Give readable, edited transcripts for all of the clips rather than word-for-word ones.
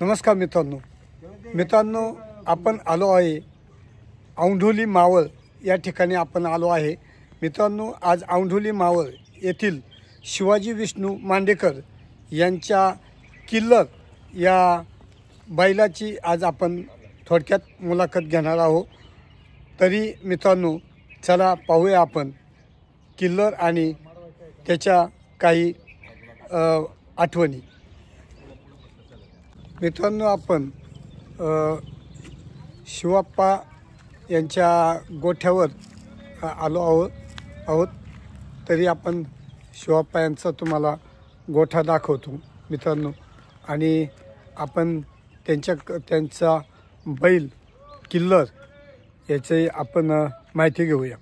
नमस्कार मित्रांनो, आपण आलो आहे औंढोली मावळ या ठिकाणी आपण आलो आहे। मित्रांनो, आज औंढोली मावळ येथील शिवाजी विष्णू मांडेकर यांच्या किल्लर या बैलाची आज आपण थोडक्यात मुलाखत घेणार आहोत। तरी मित्रांनो, चला पाहूया आपण किल्लर आणि त्याच्या काही आठवणी। मित्रांनो, आपण शिवाप्पा यांच्या गोठ्यावर आलो आहोत। तरी आपण शिवाप्पा यांचा तुम्हाला गोठा दाखवतो मित्रांनो, आणि आपण त्यांचा बैल किल्लर याची आपण माहिती घेऊया।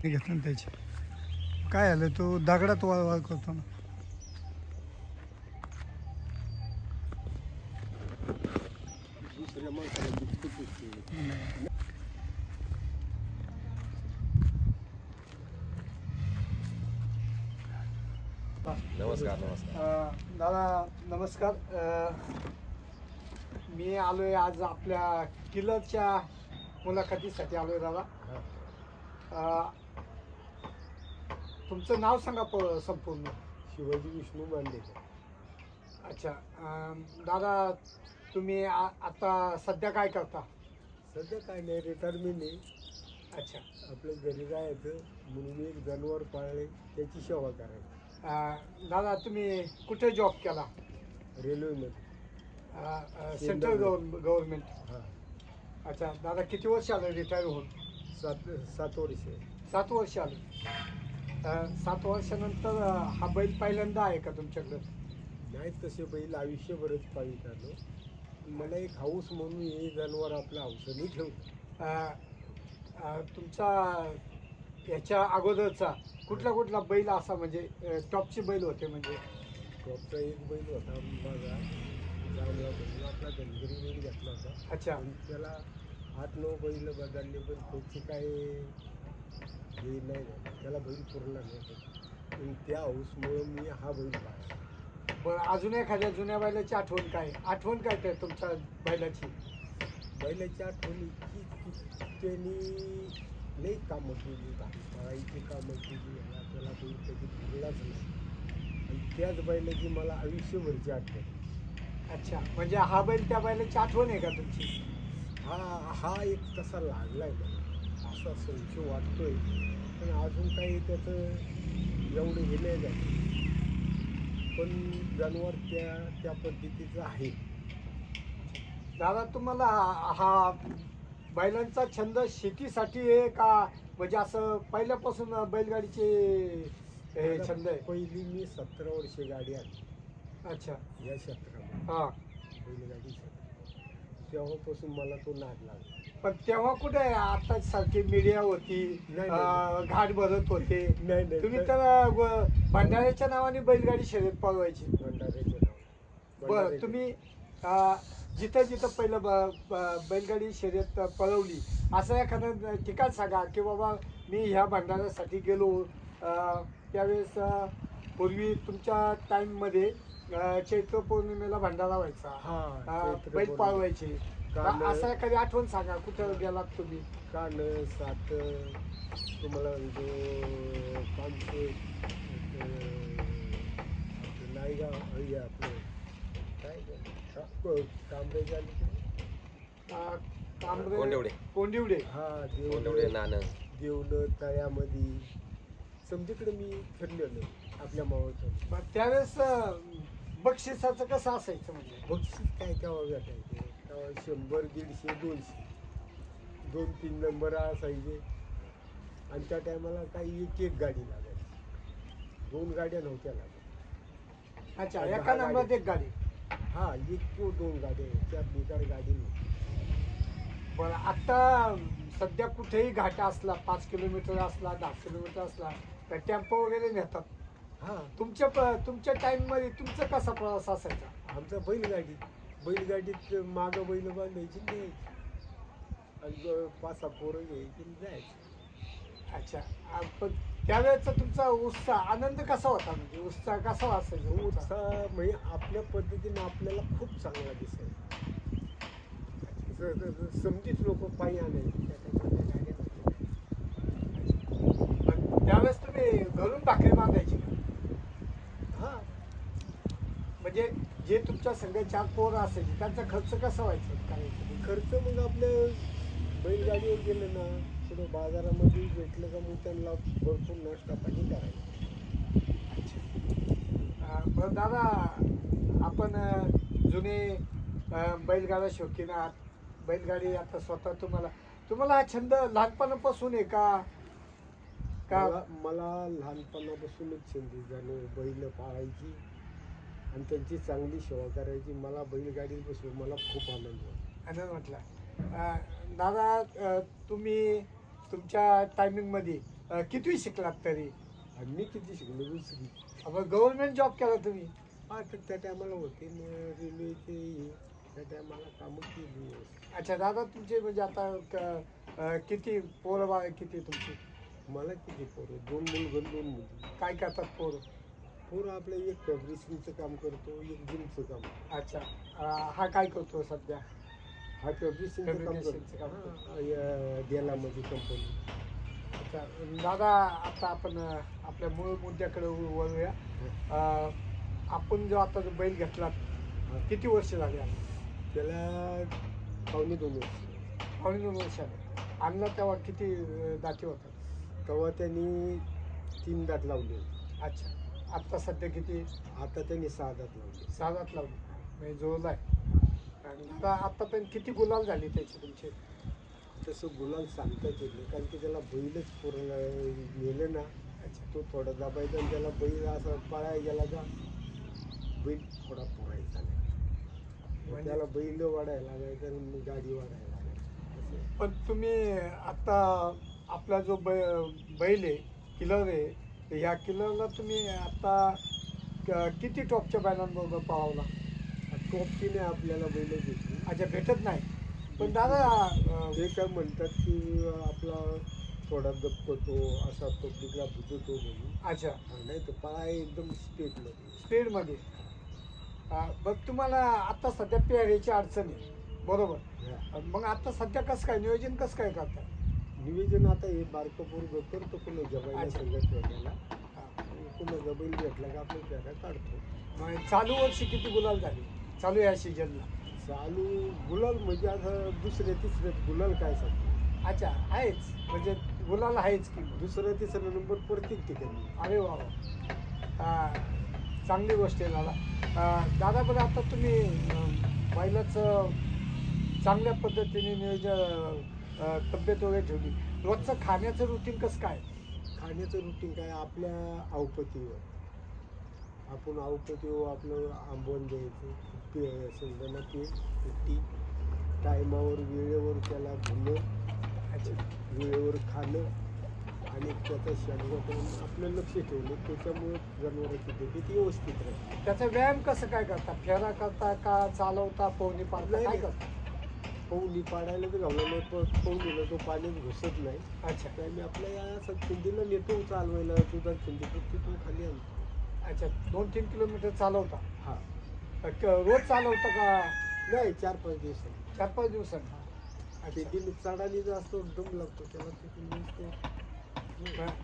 घेतलं ना त्याची काय आलं, तो दगडात वाळ करतो ना। नमस्कार दादा नमस्कार। मी आलोय आज आपल्या किल्लरच्या मुलाखतीसाठी आलोय दादा। तुमचं नाव सांगा संपूर्ण। शिवाजी विष्णू मांडेकर। अच्छा, दादा तुम्ही आता सध्या काय करता? सध्या काय नाही, रिटायरमेंट आहे। अच्छा, आपल्या घरी जायचं म्हणून एक जनावर पाळले, त्याची सेवा करायची। दादा तुम्ही कुठे जॉब केला? रेल्वेमध्ये, सेंट्रल गव्हर्नमेंट। हां। अच्छा दादा, किती वर्ष आलं रिटायर होऊन? 7 वर्ष। 7 वर्ष आलं। 7 वर्षानंतर हा बैल पहिल्यांदा आहे का तुमच्याकडे? नाही, तसे बैल आयुष्यभरच पाळीत आलो। मला एक हाऊस म्हणून हे जनावर आपलं हौसाने ठेवलं। तुमचा याच्या अगोदरचा कुठला बैल असा म्हणजे टॉपचे बैल होते? म्हणजे टॉपचा एक बैल होता बघा, जांभळा बैल, आपला धनगरी बैल घेतला होता। अच्छा, त्याला 8-9 बैल बदलले, पण त्याची काय हे नाही झालं, त्याला बैल पुरला नाही। त्या हाऊसमुळे मी हा बैल पाळला। बरं, अजून एखाद्या जुन्या बैलाची आठवण काय तुमच्या बैलाची? बैलाची आठवणी की त्यांनी लई कामं केली, पाळायची कामं केली, त्याला बैल कधी पुरलाच नाही, आणि त्याच बैलाची मला आयुष्यभरची आठवण। अच्छा, म्हणजे हा बैल त्या बैलाची आठवण आहे का तुमची? हा एक तसा लागलाय मला, असा संशय वाटतोय, पण अजून काही त्याचं एवढं हे नाही झालं, पण जनावर त्या पद्धतीचं आहे। दादा, तुम्हाला हा बैलांचा छंद शेतीसाठी आहे का, म्हणजे असं पहिल्यापासून बैलगाडीचे छंद आहे? पहिली मी 17 वर्षे गाडी आली। अच्छा, या क्षेत्रामध्ये, हां, बैलगाडी क्षेत्र, तेव्हापासून मला तो नाद लागला। पण तेव्हा कुठे आता सारखी मीडिया होती, घाट भरत होते? नाही, तुम्ही तर भंडाऱ्याच्या नावाने बैलगाडी शर्यत पळवायची। भंडाऱ्याच्या नाव। बरं, तुम्ही जिथं पहिलं बैलगाडी शर्यत पळवली असं एखादं ठिकाण सांगा की बाबा मी ह्या भंडाऱ्यासाठी गेलो। त्यावेळेस पूर्वी तुमच्या टाईममध्ये चैत्र पौर्णिमेला भंडारा व्हायचा, बैल पळवायचे, असं एखादी आठवण सांगा, कुठं गेलात तुम्ही? कान सात तुम्हाला नायगाव आपलं काय कोंडिवडे, हा, देवलं तळ्यामध्ये समजीकडे मी फिरलेलो आपल्या मावळचं। त्यावेळेस बक्षिसाचं कसं असायचं? म्हणजे बक्षीस काय तेव्हा भेटायचे, तेव्हा 100, 150, 200, 2-3 नंबर असायचे, आणि त्या टायमाला काही एक गाडी लागायची, 2 गाड्या नव्हत्या लागत। अच्छा, एका नंबरात एक गाडी? हा, 1-2 गाड्या, त्या बेकार गाडी नव्हती। बरं, आता सध्या कुठेही घाट असला, 5 किलोमीटर असला, 10 किलोमीटर असला, तर टेम्पो वगैरे नेतात। हां, तुमच्या टाईममध्ये तुमचा कसा प्रवास असायचा? आमचा बैलगाडीत मागं बैल बांधायची न्यायची, आणि 5-6 पोरं घ्यायची जायची। अच्छा, पण त्यावेळेचा तुमचा उत्साह आनंद कसा होता, म्हणजे उत्साह कसा असायचा उत्साह? उत्साह म्हणजे आपल्या पद्धतीने आपल्याला खूप चांगला दिसायचा. समजीच लोक पायी आणायचे त्या टायमाला गाड्या नव्हत्या. पण त्यावेळेस तुम्ही घरून भाकरी बांधायची का? हा म्हणजे जे तुमच्या संघ 4 पोरं असायचे त्यांचा खर्च कसा व्हायचा करायचा? खर्च मग आपलं बैलगाडीवर गेलं ना पुढे बाजारामध्ये भेटलं का मग त्यांना भरपूर नाश्ता पाणी करायचं. बरं दादा, आपण जुने बैलगाडा शौकीन आहात. बैलगाडी आता स्वतः तुम्हाला हा छंद लहानपणापासून आहे का? मला लहानपणापासूनच छंदी झालो बैल पाळायची आणि त्यांची चांगली सेवा करायची. मला बैलगाडी बसून मला खूप आनंद वाटला. दादा, तुम्ही तुमच्या टायमिंगमध्ये कितवी शिकलात तरी? आणि मी किती शिकलो दुसरी. गव्हर्नमेंट जॉब केला तुम्ही? हा तर त्या टायमाला होते रेल्वेचे त्या टायमाला कामं केली. अच्छा दादा, तुमचे म्हणजे आता किती पोरं बाळ किती तुमची? मला किती पोरं? 2 मुलगा 2 मुली. काय करतात पोरं? पोरं आपलं एक फॅब्रिसिंगचं काम करतो, एक जिमचं काम. अच्छा, हा काय करतो सध्या? हा फॅब्रिसिंगचं काम फॅब्रिकेशनचं काम करतो डेलामध्ये कंपनी. अच्छा दादा, आता आपण आपल्या मूळ मुद्द्याकडे वळूया. आपण जो आता जो बैल घेतला किती वर्ष झाली? त्याला पावणे 2 वर्ष. पावणे 2 वर्षाने आणला तेव्हा किती दाती होतात? तेव्हा त्यांनी 3 दात लावले. अच्छा, आत्ता सध्या किती? आता त्यांनी 6 दात लावले. 6 दात लावली म्हणजे जुळला आहे. आणि आता आत्तापर्यंत किती गुलाल झाले त्याचे तुमचे? तसं गुलाल सांगताच येत नाही, कारण की त्याला बैलच पुरायला नेलं ना. अच्छा, तो थोडा दाबायचा आणि त्याला बैल असा पळायला गेला का बैल थोडा पोरायचा नाही. म्हणजे त्याला बैल वाढायला लागायचं आणि मग गाडी वाढायला लागायची. पण तुम्ही आता आपला जो बैल आहे, किलर आहे, तर ह्या किलरला तुम्ही आता किती टॉपच्या बैलांबरोबर पळावला? टॉपची नाही आपल्याला बैल घेतली. अच्छा, भेटत नाही. पण दादा, ते काय म्हणतात की आपला थोडा दबकतो असा पब्लिकला बुजवतो म्हणून. अच्छा, नाही तर पाय एकदम स्पीडमध्ये. स्पीडमध्ये. बरं, तुम्हाला आता सध्या पेरायची अडचण आहे बरोबर? मग आता सध्या कसं काय नियोजन कसं काय करता? नियोजन आता हे बारकपूर करतो पुन्हा बैला अच्छा. संघात ठेवलेला पुन्हा बैल भेटला का आपण पेरा काढतो. मग चालू वर्षी किती गुलाल झाले चालू या सीजनला? चालू गुलाल म्हणजे आता दुसऱ्या तिसऱ्यात गुलाल काय सांगतो. अच्छा, आहेच म्हणजे गुलाल आहेच की? दुसरा तिसरा नंबर प्रत्येक ठिकाणी. अरे वा वा. चांगली गोष्ट आहे दादा. दादा, बरं आता तुम्ही बैलाचं चांगल्या पद्धतीने नियोजन तब्येत वगैरे ठेवली. रोजचं खाण्याचं रुटीन कसं काय? खाण्याचं रुटीन काय आपल्या अवपतीवर. आपण अवपतीवर आपलं आंबवण द्यायचं, शेंगदाणा पीठ, सुट्टी, टायमावर वेळेवर त्याला धुणं, वेळेवर खाणं आणि त्याचा शरीरात आपलं लक्ष ठेवलं. त्याच्यामुळे जनावरांची तब्येत व्यवस्थित राहते. त्याचा व्यायाम कसं काय करता? फेरा करता का चालवता, पोहणी पाडता, काय करता? पोहणी पाडायला तर घालवलं नाही, पण पोहणीला तो पाण्यात घुसत नाही. अच्छा, त्यामुळे आपल्या या खिंडीला नेतो चालवायला तुझा खिंडी तिथून खाली आणतो. अच्छा, 2-3 किलोमीटर चालवता? हा, रोज चालवता का? नाही 4-5 दिवसांनी. 4-5 दिवसांनी. शेतीने चढाली जास्त दम लागतो त्याला तिथून.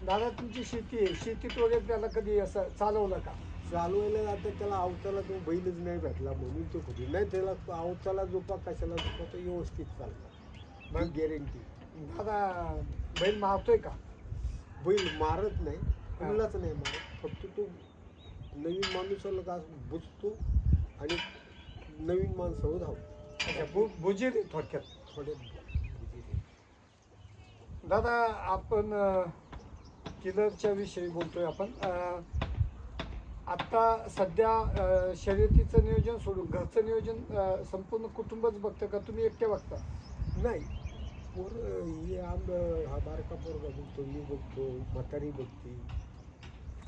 दादा, तुमची शेती आहे, शेतीत वगैरे त्याला कधी असं चालवलं का? चालवायला आता त्याला आवताला तो बैलच नाही भेटला म्हणून तो कुठे नाही. त्याला आवताला झोपा कशाला झोपा तो व्यवस्थित चालला मग गॅरंटी. दादा, बैल मारतोय का? बैल मारत नाही, कुणालाच नाही मारत. फक्त तो नवीन माणूसाला का बुजतो आणि नवीन माणसावर धावतो. अच्छा, बुजीर थोडक्यात. थोड्यात दादा, आपण किलरच्या विषयी बोलतोय आपण. आता सध्या शर्यतीचं नियोजन सोडून घरचं नियोजन संपूर्ण कुटुंबच बघतं का तुम्ही एकटे बघता? नाही, हे हा बारका पोरगा बघतो, मी बघतो, म्हातारी बघते,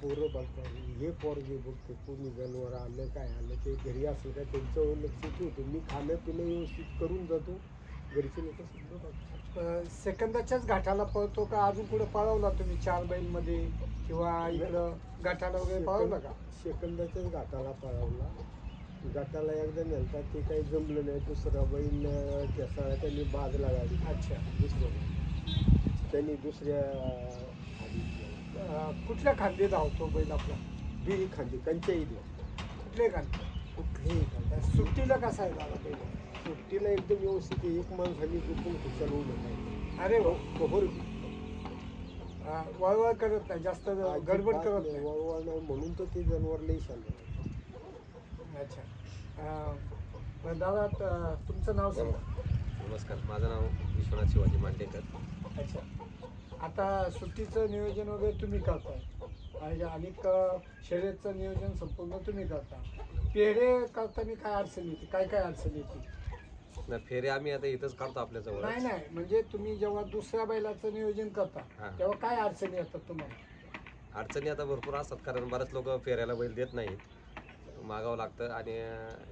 पोरं बघतात, हे पोरगे बघतो. कोणी जनावर आलं काय आलं ते घरी असेल का त्यांच्यावर लक्ष ठेवतो. मी खाणं पिणं व्यवस्थित करून जातो. घरचे लोक सुद्धा बघतात. सेकंदाच्याच घाटाला पळतो का अजून कुठे पळवला तुम्ही 4 बैलमध्ये किंवा इकडं घाटाला वगैरे पळवला का? सेकंदाच्याच घाटाला पळवला. घाटाला एकदा नेलता ते काही जमलं नाही. दुसरा बैल त्याचा त्यांनी बाजला गाडी. अच्छा. त्यांनी दुसऱ्या कुठल्या खांदी धावतो बैल आपला? बिरी खांदी कंच्या इथल्या कुठले खांदे? कुठलेही खांदी. सुट्टीला कसा आहे दादा बैल? सुट्टीला एकदम व्यवस्थित आहे. एक माणसाने चुकून खुशाल उभं नाही. अरे हो, बरोबर वळवळ करत नाही, जास्त गडबड करत नाही. वळवळ नाही म्हणून तर ते जनावर लई शांत. अच्छा. दादा तुमचं नाव सांगा. नमस्कार, माझं नाव विश्वनाथ शिवाजी मांडेकर. अच्छा. आता सुट्टीचं नियोजन वगैरे तुम्ही करताय आणि शर्यतचं नियोजन संपूर्ण तुम्ही करता. पेढे करताना काय अडचण येते? काय काय अडचण येते? ना फेरे आम्ही आता इथंच काढतो आपल्या जवळ. नाही, म्हणजे तुम्ही जेव्हा दुसऱ्या बैलाचं नियोजन करता हां. तेव्हा काय अडचणी येतात तुम्हाला? अडचणी आता भरपूर असतात, कारण बऱ्याच लोक फेऱ्याला बैल देत नाहीत, मागावं लागतं आणि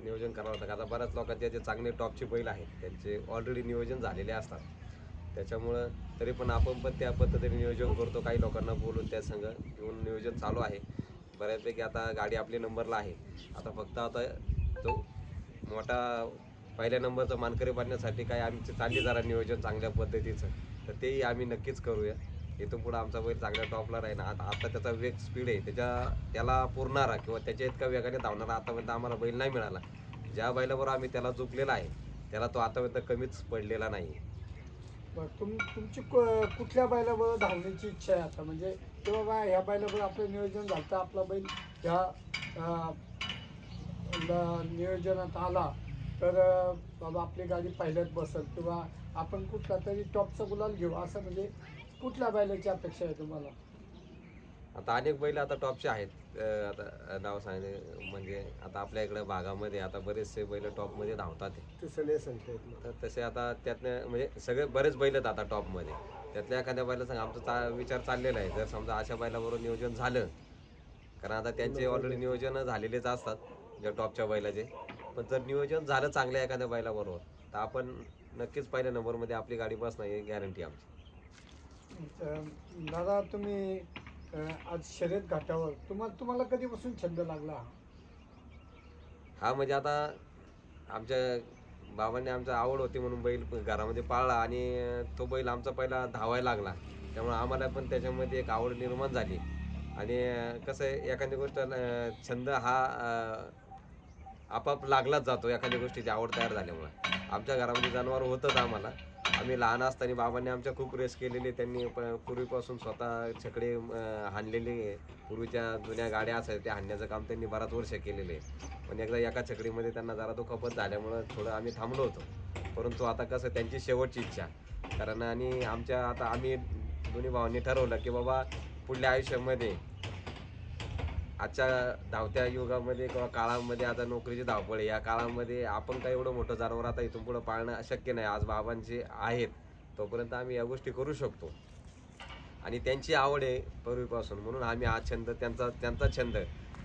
नियोजन करावं लागतं. आता बऱ्याच लोकांचे जे चांगले टॉपचे बैल आहेत त्यांचे ऑलरेडी नियोजन झालेले असतात. त्याच्यामुळं तरी पण आपण पण त्या पद्धतीने नियोजन करतो. काही लोकांना बोलून त्या संघ घेऊन नियोजन चालू आहे बऱ्यापैकी. आता गाडी आपल्या नंबरला आहे. आता फक्त आता तो मोठा पहिल्या नंबरचा मानकरी बनण्यासाठी काय आमची चालली जरा नियोजन चांगल्या पद्धतीचं, तर तेही आम्ही नक्कीच करूया. इथून पुढं आमचा बैल चांगल्या टॉपला राहील. आता त्याचा वेग स्पीड आहे, त्याला पुरणारा किंवा त्याच्या इतका वेगाने धावणारा आतापर्यंत आम्हाला बैल नाही मिळाला. ज्या बैलाबरोबर आम्ही त्याला चुकलेला आहे त्याला तो आतापर्यंत कमीच पडलेला नाही. तुमची कुठल्या बैलाबरोबर धावण्याची इच्छा आहे आता? म्हणजे की बाबा ह्या बैलाबरोबर आपलं नियोजन झालं तर आपला बैल ह्या नियोजनात आला तर बाबा आपली गाडी पहिल्यात बसेल किंवा आपण कुठला तरी टॉपचा गुलाल घेऊ, असं म्हणजे कुठल्या बैलाची अपेक्षा आहे तुम्हाला? आता अनेक बैल आता टॉपचे आहेत. आता नाव सांगितलं म्हणजे आता आपल्या इकडं भागामध्ये आता बरेचसे बैल टॉपमध्ये धावतात. तसं नाही सांगता येत नाही. तर तसे आता त्यातनं म्हणजे सगळे बरेच बैल आहेत आता टॉपमध्ये. त्यातल्या एखाद्या बैला सांग आमचा विचार चाललेला आहे, जर समजा अशा बैलाबरोबर नियोजन झालं, कारण आता त्यांचे ऑलरेडी नियोजन झालेलेच असतात ज्या टॉपच्या बैलाचे. पण जर नियोजन झालं चांगल्या एखाद्या बैलाबरोबर तर आपण नक्कीच पहिल्या नंबरमध्ये आपली गाडी बसणार ही गॅरंटी आमची. दादा तुम्ही आज शर्यत घाटावर तुम्हाला कधीपासून छंद लागला? हा म्हणजे आता आमच्या बाबांनी आमचा आवड होती म्हणून बैल घरामध्ये पाळला आणि तो बैल आमचा पहिला धावायला लागला. त्यामुळे आम्हाला पण त्याच्यामध्ये एक आवड निर्माण झाली. आणि कसं आहे, एखादी गोष्ट छंद हा आपाप लागलाच जातो एखाद्या गोष्टीची आवड तयार झाल्यामुळे. आमच्या घरामध्ये जनावर होतंच आम्हाला. आम्ही लहान असताना बाबांनी आमच्या खूप रेस केलेली. त्यांनी पूर्वीपासून स्वतः छकडे हाणलेले. पूर्वीच्या जुन्या गाड्या असायच्या त्या हाणण्याचं काम त्यांनी बराच वर्ष केलेले. पण एकदा एका छकडीमध्ये त्यांना जरा तो खपत झाल्यामुळं थोडं आम्ही थांबलो होतो. परंतु आता कसं त्यांची शेवटची इच्छा, कारण आणि आमच्या आता आम्ही दोन्ही भावांनी ठरवलं की बाबा पुढल्या आयुष्यामध्ये आजच्या धावत्या युगामध्ये किंवा काळामध्ये आता नोकरीची धावपळ आहे, या काळामध्ये आपण काही एवढं मोठं जनावर आता इथून पुढं पाळणं शक्य नाही. आज बाबांचे आहेत तोपर्यंत आम्ही या गोष्टी करू शकतो आणि त्यांची आवड आहे पूर्वीपासून, म्हणून आम्ही हा छंद त्यांचा छंद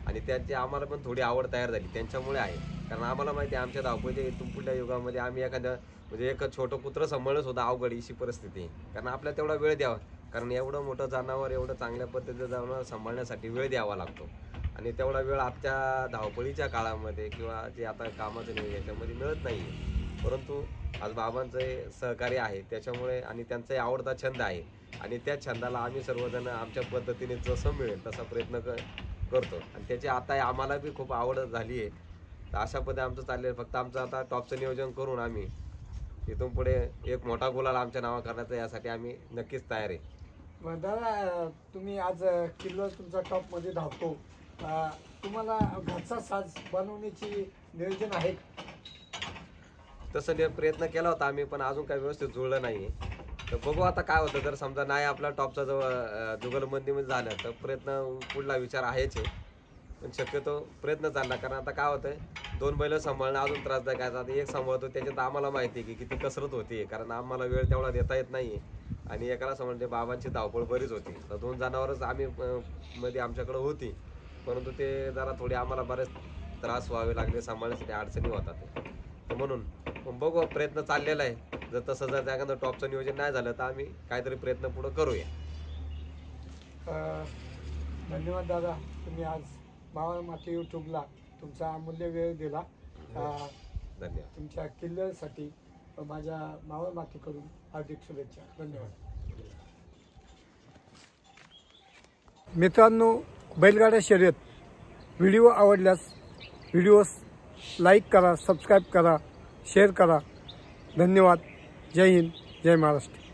आणि त्यांची आम्हाला पण थोडी आवड तयार झाली त्यांच्यामुळे आहे. कारण आम्हाला माहिती आहे आमच्या धावपळीच्या इथून पुढल्या युगामध्ये आम्ही एखाद्या म्हणजे एक छोटं कुत्रं सांभाळणं सुद्धा अवघड अशी परिस्थिती आहे. कारण आपल्याला तेवढा वेळ द्यावा, कारण एवढं मोठं जनावर एवढं चांगल्या पद्धतीचं जनावर सांभाळण्यासाठी वेळ द्यावा लागतो आणि तेवढा वेळ आजच्या धावपळीच्या काळामध्ये किंवा जे आता कामाचं नाही याच्यामध्ये मिळत नाही आहे. परंतु आज बाबांचं सहकार्य आहे त्याच्यामुळे आणि त्यांचाही आवडता छंद आहे आणि त्या छंदाला आम्ही सर्वजण आमच्या पद्धतीने जसं मिळेल तसा प्रयत्न करतो आणि त्याची आता आम्हाला बी खूप आवड झाली आहे. तर अशा पद्धतीने आमचं चाललेलं. फक्त आमचं आता टॉपचं नियोजन करून आम्ही इथून पुढे एक मोठा गुलाल आमच्या नावा करण्याचा यासाठी आम्ही नक्कीच तयार आहे. दादा तुम्ही आज किल्ला तुमचा टॉपमध्ये धावतो, तुम्हाला घरचा साज बनवण्याची नियोजन आहे? तसं प्रयत्न केला होता आम्ही, पण अजून काही व्यवस्थित जुळलं नाही. तर बघू आता काय होतं. जर समजा नाही आपला टॉपचा जवळ जुगलबंदीमध्ये झालं तर प्रयत्न पुढला विचार आहेच आहे, पण शक्यतो प्रयत्न चालला. कारण आता काय होतं, दोन बैल सांभाळणं अजून त्रासदायक आहे. आता एक सांभाळतो त्याच्यात आम्हाला माहिती आहे की किती कसरत होती, कारण आम्हाला वेळ तेवढा देता येत नाही आणि एकाला सांभाळते बाबांची धावपळ बरीच होती. तर दोन जनावरच आम्ही मध्ये आमच्याकडे होती, परंतु ते जरा थोडे आम्हाला बरेच त्रास व्हावे लागले सांभाळण्यासाठी, अडचणी होतात. तर म्हणून बघू प्रयत्न चाललेला आहे. जर त्याकडं टॉपचं नियोजन नाही झालं तर आम्ही काहीतरी प्रयत्न पुढे करूया. धन्यवाद दादा, तुम्ही आज मावळ माती यूट्यूबला तुमचा अमूल्य वेळ दिला. धन्यवाद. तुमच्या किल्ल्यासाठी माझ्या मावळ मातीकडून हार्दिक शुभेच्छा. धन्यवाद. मित्रांनो, बैलगाडा शर्यत व्हिडिओ आवडल्यास व्हिडिओस लाईक करा, सबस्क्राईब करा, शेअर करा. धन्यवाद. जय हिंद, जय महाराष्ट्र.